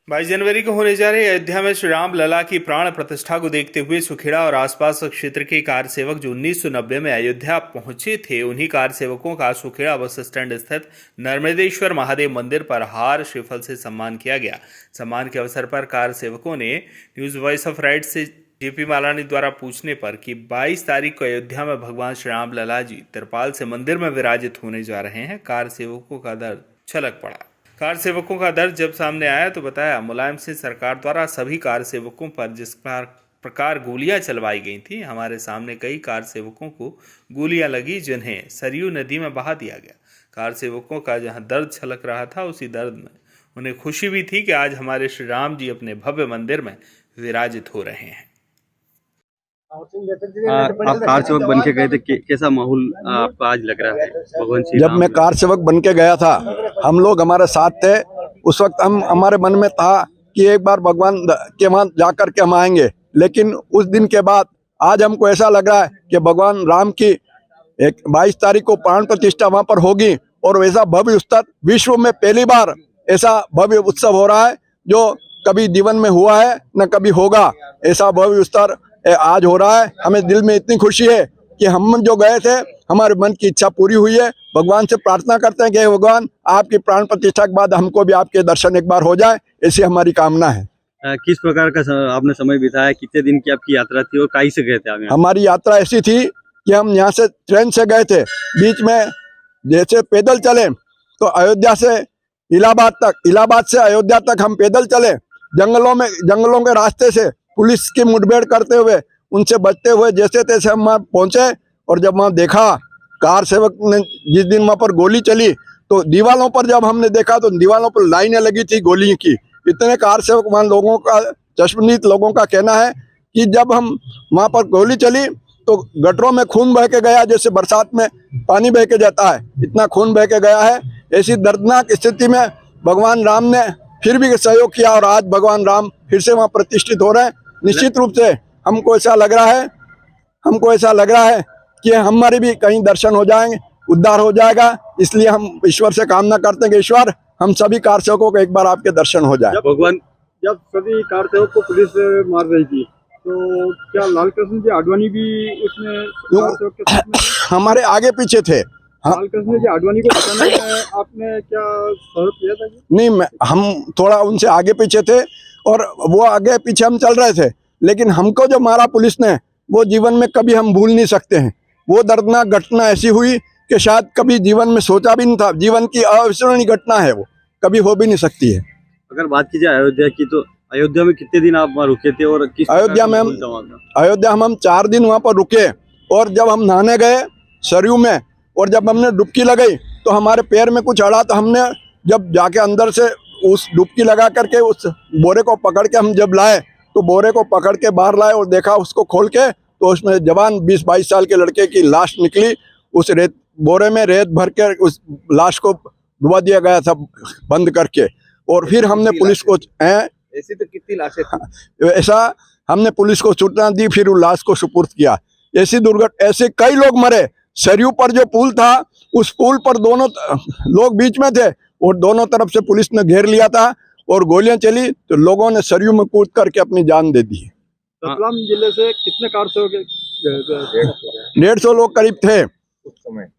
22 जनवरी को होने जा रहे अयोध्या में श्री राम लला की प्राण प्रतिष्ठा को देखते हुए सुखेड़ा और आसपास क्षेत्र के कार सेवक जो 1990 में अयोध्या पहुंचे थे, उन्हीं कार सेवकों का सुखेड़ा बस स्टैंड स्थित नर्मदेश्वर महादेव मंदिर पर हार श्रीफल से सम्मान किया गया। सम्मान के अवसर पर कार सेवकों ने न्यूज वॉइस ऑफ राइट से जेपी मालानी द्वारा पूछने पर कि 22 तारीख को अयोध्या में भगवान श्री राम लला जी तिरपाल से मंदिर में विराजित होने जा रहे हैं, कार सेवकों का दर्द छलक पड़ा। कार सेवकों का दर्द जब सामने आया तो बताया, मुलायम सिंह सरकार द्वारा सभी कार सेवकों पर जिस प्रकार गोलियां चलवाई गई थी, हमारे सामने कई कार सेवकों को गोलियां लगी जिन्हें सरयू नदी में बहा दिया गया। कार सेवकों का जहां दर्द छलक रहा था, उसी दर्द में उन्हें खुशी भी थी कि आज हमारे श्री राम जी अपने भव्य मंदिर में विराजित हो रहे हैं। आप कार सेवक बन के गए थे, कैसा माहौल आपको आज लग रहा है? भगवान श्री जब राम मैं कार सेवक बन के गया था, हम लोग हमारे साथ थे। उस वक्त हमारे मन में था कि एक बार भगवान के वहां जाकर के हम आएंगे, लेकिन उस दिन के बाद आज हमको ऐसा लग रहा है कि भगवान राम की 22 तारीख को प्राण प्रतिष्ठा वहां पर होगी और वैसा भव्य उत्सव विश्व में पहली बार ऐसा भव्य उत्सव हो रहा है जो कभी जीवन में हुआ है न कभी होगा। ऐसा भव्य उत्सव आज हो रहा है। हमें दिल में इतनी खुशी है कि हम जो गए थे, हमारे मन की इच्छा पूरी हुई है। भगवान से प्रार्थना करते हैं कि भगवान आपकी प्राण प्रतिष्ठा के बाद हमको भी आपके दर्शन एक बार हो जाए, ऐसी हमारी कामना है। किस प्रकार का आपने समय बिताया? कितने दिन की आपकी यात्रा थी और कहीं से गए थे आप यहाँ? हमारी यात्रा ऐसी थी कि हम यहाँ से ट्रेन से गए थे, बीच में जैसे पैदल चले तो अयोध्या से इलाहाबाद तक, इलाहाबाद से अयोध्या तक हम पैदल चले। जंगलों के रास्ते से पुलिस की मुठभेड़ करते हुए, उनसे बचते हुए जैसे तैसे हम वहाँ पहुंचे। और जब वहाँ देखा कार सेवक ने जिस दिन वहाँ पर गोली चली, तो दीवालों पर जब हमने देखा तो दीवालों पर लाइनें लगी थी गोली की। इतने कार सेवक वहाँ लोगों का, चश्मदीद लोगों का कहना है कि जब हम वहाँ पर गोली चली तो गटरों में खून बह के गया, जैसे बरसात में पानी बह के जाता है, इतना खून बह के गया है। ऐसी दर्दनाक स्थिति में भगवान राम ने फिर भी सहयोग किया और आज भगवान राम फिर से वहाँ प्रतिष्ठित हो रहे हैं। निश्चित रूप से हमको ऐसा लग रहा है कि हमारे भी कहीं दर्शन हो जाएंगे, उद्धार हो जाएगा। इसलिए हम ईश्वर से कामना करते हैं कि ईश्वर हम सभी कार सेवकों को एक बार आपके दर्शन हो जाए। जब सभी कार सेवक को पुलिस मार रही थी, तो क्या लाल कृष्ण जी आडवाणी भी उसमें कार सेवक के साथ में हमारे आगे पीछे थे। लाल कृष्ण जी आडवाणी को बचाने में आपने क्या सहयोग किया था? नहीं, हम थोड़ा उनसे आगे पीछे थे और वो आगे पीछे हम चल रहे थे, लेकिन हमको जो मारा पुलिस ने, वो जीवन में कभी हम भूल नहीं सकते हैं। वो दर्दनाक घटना ऐसी हुई कि शायद कभी जीवन में सोचा भी नहीं था। जीवन की अविस्मरणीय घटना है, वो कभी हो भी नहीं सकती है। अगर बात की जाए अयोध्या की, तो अयोध्या में कितने दिन आप वहाँ रुके थे और किस अयोध्या में हम 4 दिन वहाँ पर रुके। और जब हम नहाने गए सरयू में और जब हमने डुबकी लगाई तो हमारे पैर में कुछ अड़ा, तो हमने जब जाके अंदर से उस डुबकी लगा करके उस बोरे को पकड़ के हम जब लाए, तो बोरे को पकड़ के बाहर लाए और देखा उसको खोल के, तो उसमें जवान 20-22 साल के लड़के की लाश निकली। उस बोरे में रेत भर के उस लाश को डुबा दिया गया था बंद करके। और फिर हमने पुलिस को ऐसी तो कितनी लाशें थी? ऐसा हमने पुलिस को सूचना दी, फिर उस लाश को सुपुर्द किया। ऐसे कई लोग मरे। सरयू पर जो पुल था, उस पुल पर दोनों लोग बीच में थे और दोनों तरफ से पुलिस ने घेर लिया था और गोलियां चली, तो लोगों ने सरयू में कूद करके अपनी जान दे दी। रतलाम जिले से कितने कार सेवक? 150 लोग करीब थे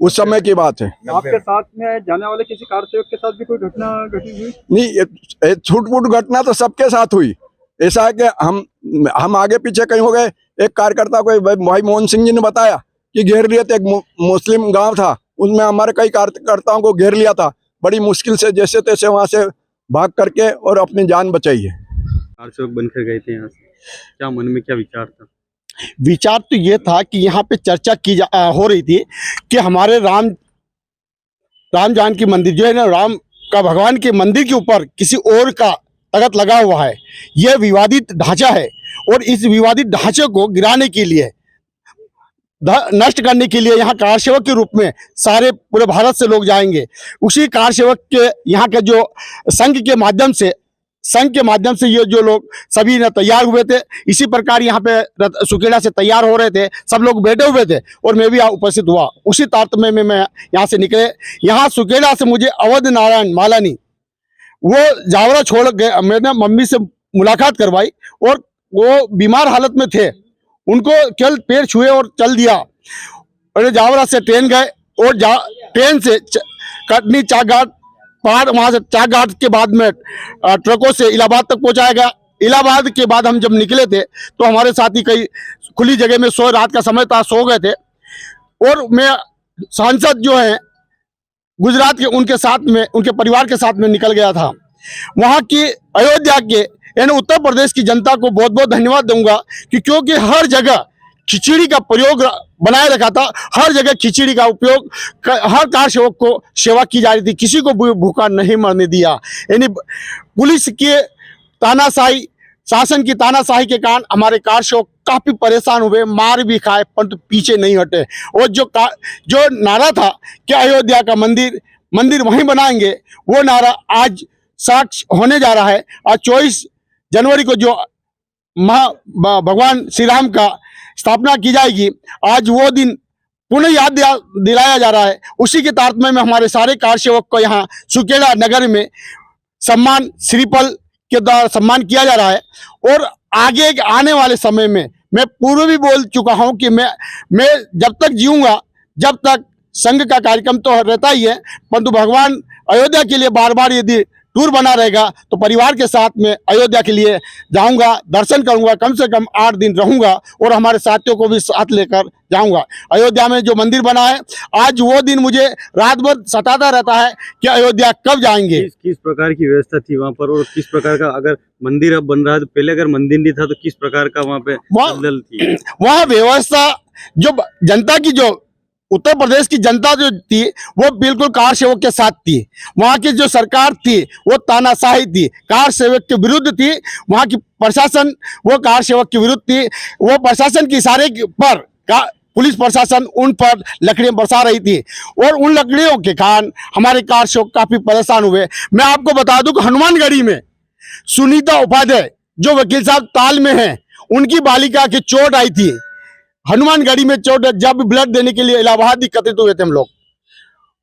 उस समय की बात है। आपके साथ में जाने वाले किसी कार सेवक के साथ भी कोई घटना घटी हुई? नहीं, छूट-फूट घटना तो सबके साथ हुई। ऐसा है कि हम आगे पीछे कहीं हो गए। एक कार्यकर्ता को भाई मोहन सिंह जी ने बताया कि घेर लिए थे, एक मुस्लिम गांव था, उसमें हमारे कई कार्यकर्ताओं को घेर लिया था। बड़ी मुश्किल से जैसे तैसे वहां से भाग करके और अपनी जान बचाई है। कार सेवक बनकर गए थे यहाँ से, क्या मन में क्या विचार था? विचार तो ये था कि यहाँ पे चर्चा हो रही थी कि हमारे राम जानकी मंदिर जो है ना, राम का भगवान के मंदिर के ऊपर किसी और का तख्त लगा हुआ है। यह विवादित ढांचा है और इस विवादित ढांचे को गिराने के लिए, नष्ट करने के लिए यहाँ कार सेवक के रूप में सारे पूरे भारत से लोग जाएंगे। उसी कार सेवक के यहाँ के जो संघ के माध्यम से ये जो लोग सभी ने तैयार हुए थे, इसी प्रकार यहाँ पे सुखेड़ा से तैयार हो रहे थे, सब लोग बैठे हुए थे और मैं भी उपस्थित हुआ। उसी तारतम्य में मैं यहाँ से निकले। यहाँ सुखेड़ा से मुझे अवध नारायण मालानी वो जावरा छोड़ गए। मैंने मम्मी से मुलाकात करवाई और वो बीमार हालत में थे, उनको केवल पैर छुए और चल दिया। और जावरा से ट्रेन गए और ट्रेन से कटनी चाघाट पहाड़, वहां से चाघाट के बाद में ट्रकों से इलाहाबाद तक पहुंचाया गया। इलाहाबाद के बाद हम जब निकले थे तो हमारे साथी कई खुली जगह में रात का समय था, सो गए थे। और मैं सांसद जो है गुजरात के, उनके साथ में, उनके परिवार के साथ में निकल गया था। वहां की अयोध्या के यानी उत्तर प्रदेश की जनता को बहुत बहुत धन्यवाद दूंगा कि क्योंकि हर जगह खिचड़ी का प्रयोग बनाए रखा था, हर जगह खिचड़ी का उपयोग, हर कार सेवक को सेवा की जा रही थी, किसी को भूखा नहीं मरने दिया। यानी पुलिस के तानाशाही, शासन की तानाशाही के कारण हमारे कार सेवक काफी परेशान हुए, मार भी खाए, परंतु पीछे नहीं हटे। और जो नारा था कि अयोध्या का मंदिर वहीं बनाएंगे, वो नारा आज साक्ष्य होने जा रहा है। आज 24 जनवरी को जो भगवान श्री राम का स्थापना की जाएगी, आज वो दिन पुनः याद दिलाया जा रहा है। उसी के तारतम्य में हमारे सारे कार सेवक को यहाँ सुखेड़ा नगर में सम्मान, श्रीफल के द्वारा सम्मान किया जा रहा है। और आगे आने वाले समय में मैं पूर्व भी बोल चुका हूं कि मैं जब तक जीऊंगा, जब तक संघ का कार्यक्रम तो रहता ही है, परंतु भगवान अयोध्या के लिए बार बार यदि टूर बना रहेगा तो परिवार के साथ में अयोध्या के लिए जाऊंगा, दर्शन करूंगा, कम से कम 8 दिन रहूंगा और हमारे साथियों को भी साथ लेकर जाऊंगा। अयोध्या में जो मंदिर बना है, आज वो दिन मुझे रात भर सताता रहता है कि अयोध्या कब जाएंगे। किस प्रकार की व्यवस्था थी वहाँ पर, और किस प्रकार का, अगर मंदिर अब बन रहा है तो पहले अगर मंदिर नहीं था तो किस प्रकार का वहाँ पे दल थी? वहाँ व्यवस्था, जो जनता की, जो उत्तर प्रदेश की जनता जो थी वो बिल्कुल कार सेवक के साथ थी। वहाँ की जो सरकार थी वो तानाशाही थी, कार सेवक के विरुद्ध थी। वहाँ की प्रशासन वो कार सेवक के विरुद्ध थी। वो प्रशासन के इशारे पर पुलिस प्रशासन उन पर लकड़ियां बरसा रही थी और उन लकड़ियों के कारण हमारे कार सेवक काफी परेशान हुए। मैं आपको बता दूं कि हनुमानगढ़ी में सुनीता उपाध्याय जो वकील साहब ताल में हैं, उनकी बालिका की चोट आई थी। हनुमानगढ़ी में चोट, जब ब्लड देने के लिए इलाहाबाद एकत्रित हुए थे हम लोग।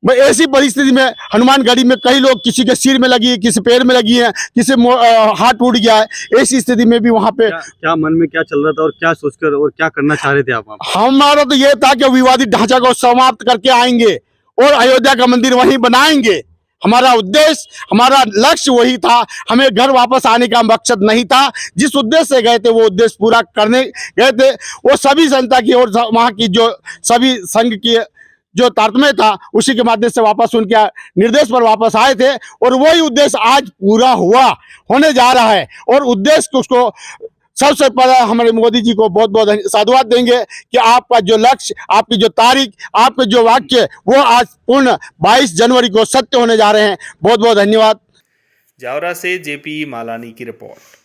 मैं ऐसी परिस्थिति में हनुमानगढ़ी में कई लोग, किसी के सिर में लगी है, किसी पैर में लगी है, किसी हाथ टूट गया है। ऐसी स्थिति में भी वहां पे क्या मन में क्या चल रहा था और क्या सोचकर और क्या करना चाह रहे थे आप? हमारा तो ये था कि विवादित ढांचा को समाप्त करके आएंगे और अयोध्या का मंदिर वहीं बनाएंगे। हमारा उद्देश्य, हमारा लक्ष्य वही था। हमें घर वापस आने का मकसद नहीं था। जिस उद्देश्य से गए थे वो उद्देश्य पूरा करने गए थे। वो सभी जनता की और वहाँ की जो सभी संघ की जो तारतम्य था, उसी के माध्यम से वापस उनके निर्देश पर वापस आए थे और वही उद्देश्य आज पूरा होने जा रहा है। और उद्देश्य उसको सबसे पहले हमारे मोदी जी को बहुत बहुत साधुवाद देंगे कि आपका जो लक्ष्य, आपकी जो तारीख, आपके जो वाक्य, वो आज पूर्ण 22 जनवरी को सत्य होने जा रहे हैं। बहुत बहुत धन्यवाद। जावरा से जेपी मालानी की रिपोर्ट।